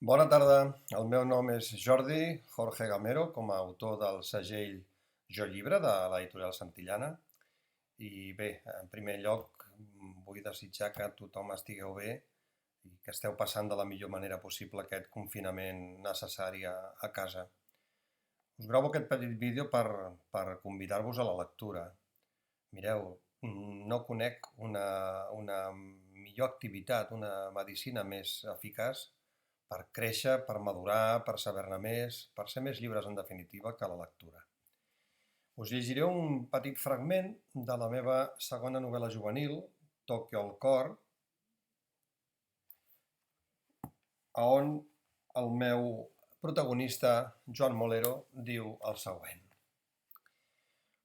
Bona tarda, el meu nom és Jordi Jorge Gamero, com a autor del segell Jo Llibre de l'editorial Santillana. I bé, en primer lloc vull desitjar que tothom estigueu bé i que esteu passant de la millor manera possible aquest confinament necessari a casa. Us gravo aquest petit vídeo per convidar-vos a la lectura. Mireu, no conec una millor activitat, una medicina més eficaç per créixer, per madurar, per saber-ne més, per ser més llibres en definitiva que la lectura. Us llegiré un petit fragment de la meva segona novel·la juvenil, Tòquio al cor, on el meu protagonista, Joan Molero, diu el següent.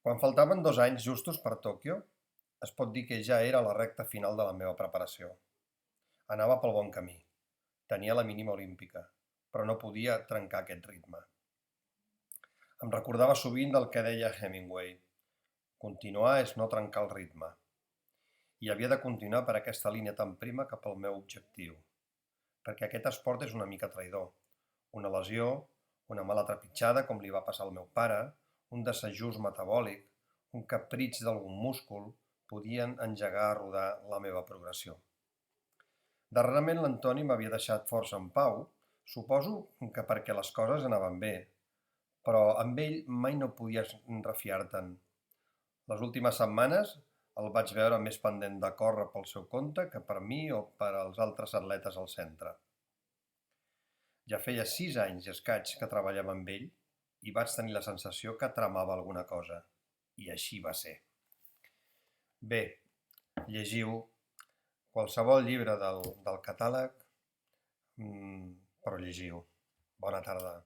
Quan faltaven 2 anys justos per Tòquio, es pot dir que ja era a la recta final de la meva preparació. Anava pel bon camí. Tenia la mínima olímpica, però no podia trencar aquest ritme. Em recordava sovint del que deia Hemingway: continuar és no trencar el ritme. I havia de continuar per aquesta línia tan prima cap al meu objectiu, perquè aquest esport és una mica traïdor. Una lesió, una mala trepitjada, com li va passar al meu pare, un desajust metabòlic, un capritx d'algun múscul, podien engegar a rodar la meva progressió. Darrerament l'Antoni m'havia deixat força en pau, suposo que perquè les coses anaven bé, però amb ell mai no podies refiar-te'n. Les últimes setmanes el vaig veure més pendent de córrer pel seu compte que per mi o per als altres atletes al centre. Ja feia 6 anys i escaig que treballava amb ell i vaig tenir la sensació que tramava alguna cosa. I així va ser. Bé, llegiu qualsevol llibre del catàleg, però llegiu. Bona tarda.